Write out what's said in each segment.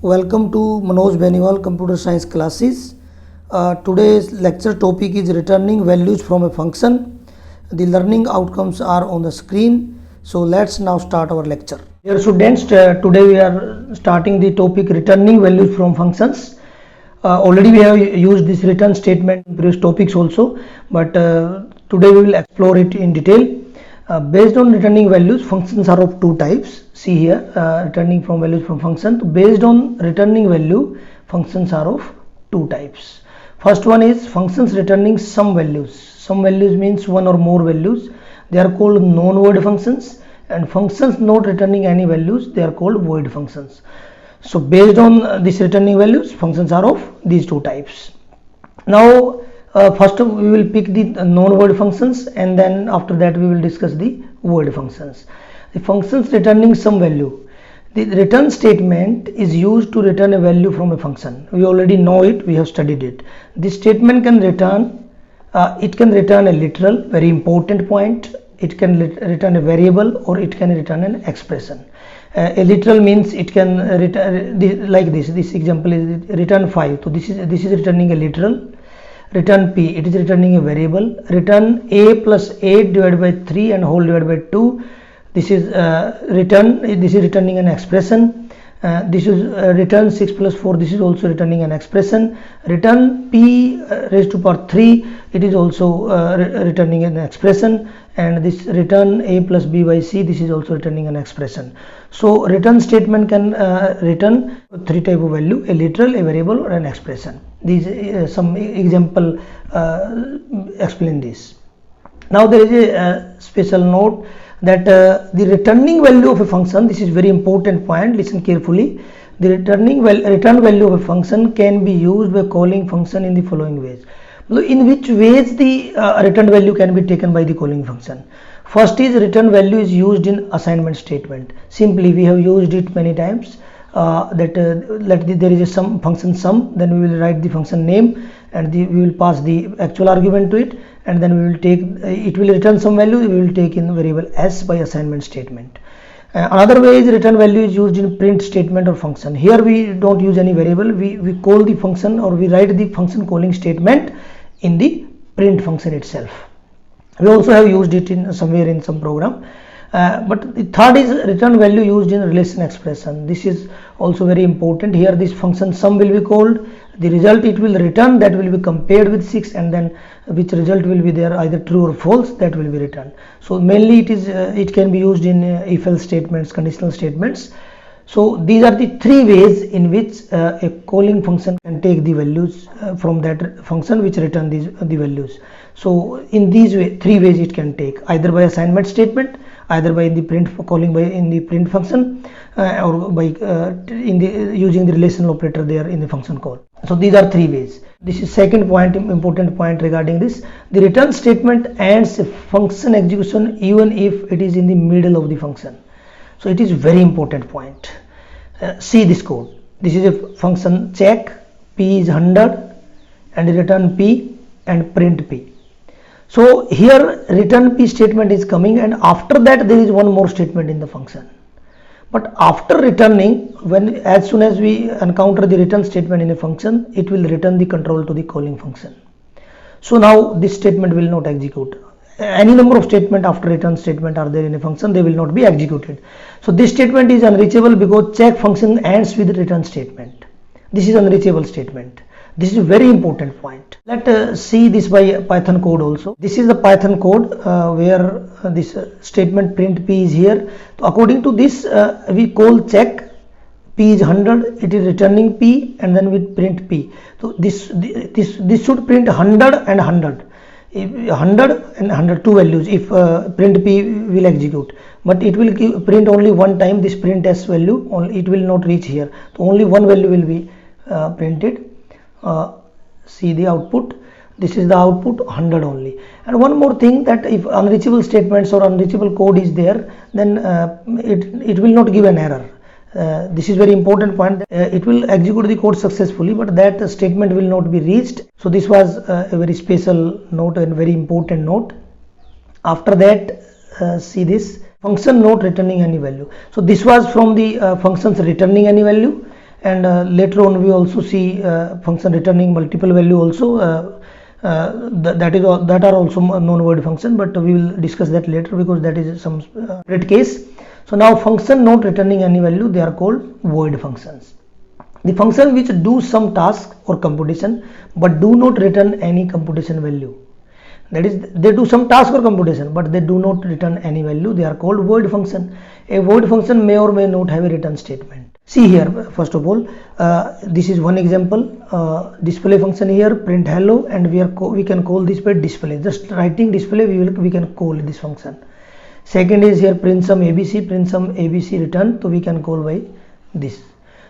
Welcome to Manoj Beniwal Computer Science classes. Today's lecture topic is returning values from a function. The learning outcomes are on the screen. So let's now start our lecture. Dear students, today we are starting the topic returning values from functions. Already we have used this return statement in previous topics also, but today we will explore it in detail. Based on returning values, functions are of two types. See here, returning from values from function. Based on returning value, functions are of two types. First one is functions returning some values. Some values means one or more values. They are called non-void functions, and functions not returning any values, they are called void functions. So based on this returning values, functions are of these two types. Now first we will pick the non-void functions, and then after that we will discuss the void functions. The functions returning some value. The return statement is used to return a value from a function. We already know it, we have studied it. This statement can return, it can return a literal, very important point. It can return a variable, or it can return an expression. A literal means it can return like this. This example is return 5. So this is returning a literal. Return p, it is returning a variable. Return a plus 8 divided by 3 and whole divided by 2. This is returning an expression. This is return 6 plus 4. This is also returning an expression. Return p raised to power 3. It is also returning an expression. And this return a plus b by c. This is also returning an expression. So return statement can return three type of value: a literal, a variable, or an expression. These some example explain this. Now there is a special note that the returning value of a function, this is very important point, listen carefully. The return value of a function can be used by calling function in the following ways. In which ways the return value can be taken by the calling function? First is return value is used in assignment statement. Simply we have used it many times. There is a sum function sum, then we will write the function name, and we will pass the actual argument to it, and then we will take it will return some value. We will take in variable s by assignment statement. Another way is return value is used in print statement or function. Here we don't use any variable. We call the function, or we write the function calling statement in the print function itself. We also have used it in somewhere in some program. But the third is return value used in relation expression. This is also very important. Here this function sum will be called. The result it will return, that will be compared with 6, and then which result will be there, either true or false, that will be returned. So mainly it can be used in if else statements, conditional statements. So these are the three ways in which a calling function can take the values from that function which return the values. So in these three ways it can take, either by assignment statement, either by the print calling by in the print function, or by using the relational operator there in the function call. So these are three ways. This is second point, important point regarding this. The return statement ends a function execution even if it is in the middle of the function. So it is very important point. See this code. This is a function check, p is 100, and return p and print p. So here return p statement is coming, and after that there is one more statement in the function. But after returning, as soon as we encounter the return statement in a function, it will return the control to the calling function. So now this statement will not execute. Any number of statements after return statement are there in a function, they will not be executed. So this statement is unreachable because check function ends with return statement. This is unreachable statement. This is a very important point. Let's see this by Python code also. This is the Python code where this statement print p is here. So according to this, we call check, p is 100, it is returning p, and then with print p. So this should print 100 and 100. If 100 and 100, two values, if print p will execute, but it will print only one time this print s value, it will not reach here. So only one value will be printed. See the output. This is the output, 100 only. And one more thing, that if unreachable statements or unreachable code is there, then it will not give an error. This is very important point. It will execute the code successfully, but that statement will not be reached. So this was a very special note and very important note. After that, see this function not returning any value. So this was from the functions returning any value, and later on we also see function returning multiple value also. That are also non-void function, but we will discuss that later because that is some separate case. So now function not returning any value, they are called void functions. The function which do some task or computation but do not return any computation value, that is they do some task or computation but they do not return any value, they are called void function. A void function may or may not have a return statement. See here, first of all, this is one example, display function here, print hello, and we can call this by display. Just writing display we can call this function. Second is here print sum ABC return, so we can call by this.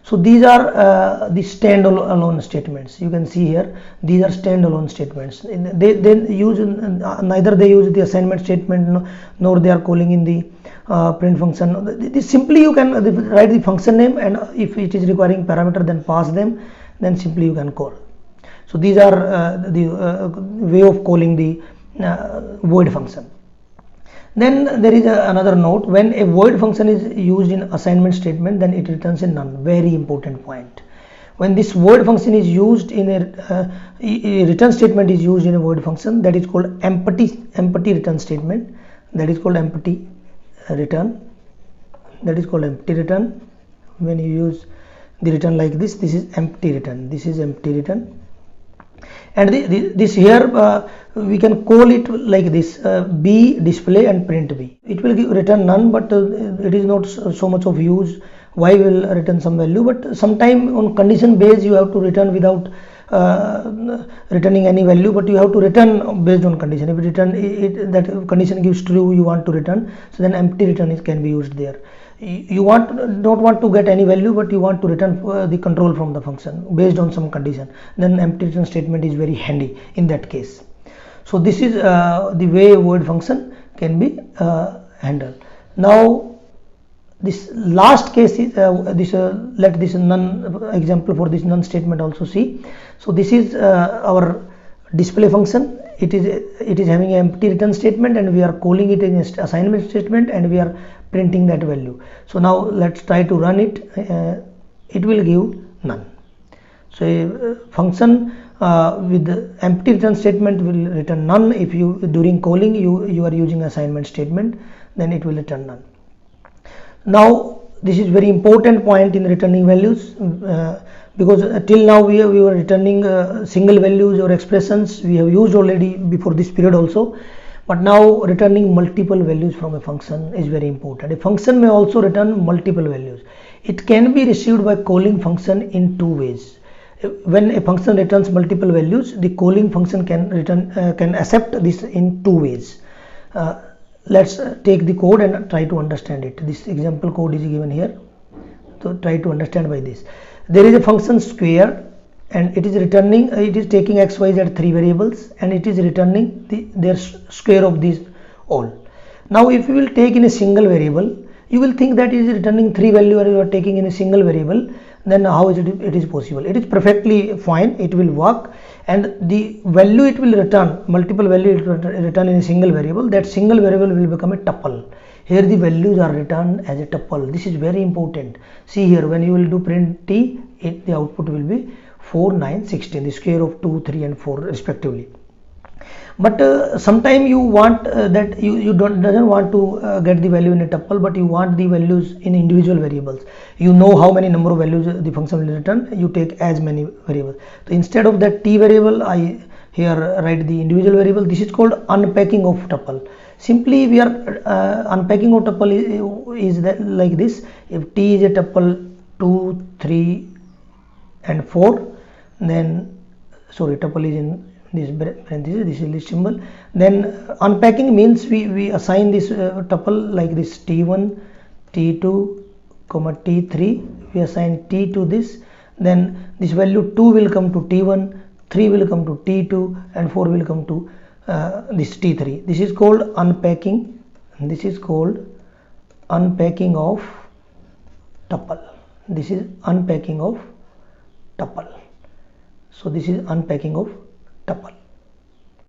So these are the standalone statements. You can see here these are standalone statements. They use neither they use the assignment statement nor they are calling in the print function. Simply you can write the function name, and if it is requiring parameter then pass them, then simply you can call. So these are the way of calling the void function. Then there is another note, when a void function is used in assignment statement then it returns a none. Very important point. When this void function is used in a return statement is used in a void function, that is called empty return statement, that is called empty return, that is called empty return. When you use the return like this is empty return, this is empty return. And this here we can call it like this, B display and print B. It will return none, but it is not so much of use. Y will return some value, but sometime on condition base you have to return without returning any value, but you have to return based on condition. If that condition gives true, you want to return, so then empty return can be used there. You don't want to get any value, but you want to return the control from the function based on some condition, then empty return statement is very handy in that case. So this is the way void function can be handled. Now this last case is let this none example for this none statement also see. So this is our display function. It is having an empty return statement and we are calling it in assignment statement and we are printing that value. So now let's try to run it. It will give none. So a function with the empty return statement will return none. If you during calling you are using assignment statement, then it will return none. Now this is very important point in returning values, because till now we were returning single values or expressions we have used already before this period also, but now returning multiple values from a function is very important. A function may also return multiple values. It can be received by calling function in two ways. When a function returns multiple values, the calling function can accept this in two ways. Let's take the code and try to understand it. This example code is given here, so try to understand by this. There is a function square and it is returning, it is taking x, y, z three variables and it is returning their square of these all. Now if you will take in a single variable, you will think that it is returning three value and you are taking in a single variable, then how is it is possible? It is perfectly fine, it will work, and the value it will return, multiple value it will return in a single variable, that single variable will become a tuple. Here the values are returned as a tuple. This is very important. See here, when you will do print t, the output will be 4, 9, 16, the square of 2, 3 and 4 respectively. But sometime you want that you doesn't want to get the value in a tuple, but you want the values in individual variables. You know how many number of values the function will return, you take as many variables. So instead of that t variable, I here write the individual variable. This is called unpacking of tuple. Simply we are unpacking of tuple is that like this. If t is a tuple 2, 3 and 4, then sorry, tuple is in this parenthesis, this is the symbol. Then unpacking means we assign this tuple like this, t1, t2, t3. We assign t to this, then this value 2 will come to t1, 3 will come to t2 and 4 will come to this t3. This is called unpacking. This is called unpacking of tuple. This is unpacking of tuple. So this is unpacking of tuple.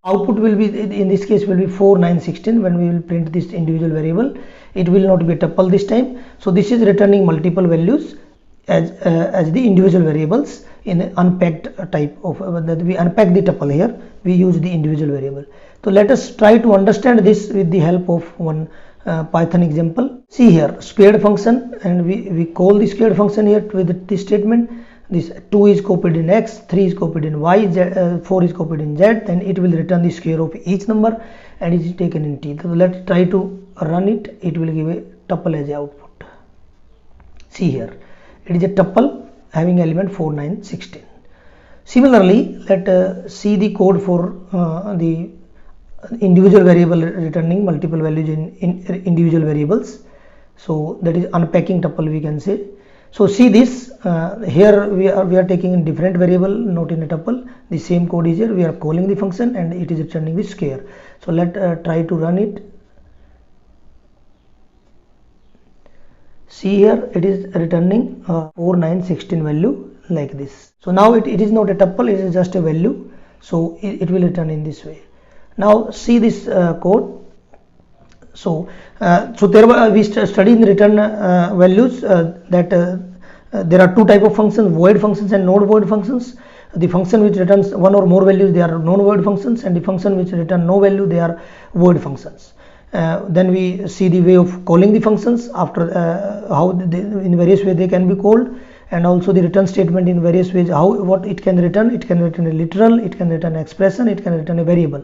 Output will be, in this case, will be 4, 9, 16. When we will print this individual variable, it will not be a tuple this time. So this is returning multiple values. as the individual variables in an unpacked type of that we unpack the tuple. Here we use the individual variable. So let us try to understand this with the help of one Python example. See here, squared function, and we call the squared function here with this statement. This 2 is copied in x, 3 is copied in y, 4 is copied in z, and it will return the square of each number, and it is taken in t. So let's try to run it. It will give a tuple as a output. See here, it is a tuple having element 4, 9, 16. Similarly, let see the code for the individual variable returning multiple values in individual variables. So that is unpacking tuple, we can say. So see this, here we are taking in different variable, not in a tuple. The same code is here. We are calling the function and it is returning the square. So let try to run it. See here, it is returning 4, 9, 16 value like this. So now it is not a tuple, it is just a value. So it will return in this way. Now see this code. So there we study in the return values that there are two type of functions, void functions and non-void functions. The function which returns one or more values, they are non-void functions, and the function which return no value, they are void functions. Then we see the way of calling the functions, after how in various ways they can be called, and also the return statement in various ways, what it can return. It can return a literal, it can return an expression, it can return a variable.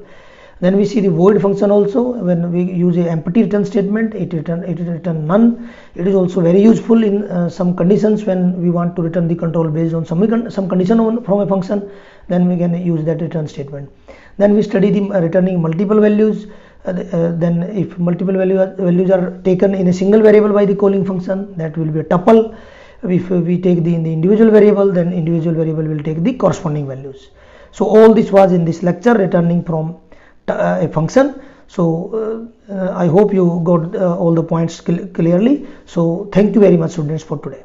Then we see the void function also. When we use a empty return statement, it return none. It is also very useful in some conditions when we want to return the control based on some condition from a function. Then we can use that return statement. Then we study the returning multiple values. Then if multiple values are taken in a single variable by the calling function, that will be a tuple. If we take in the individual variable, then individual variable will take the corresponding values. So all this was in this lecture, returning from a function. So I hope you got all the points clearly. So thank you very much, students, for today.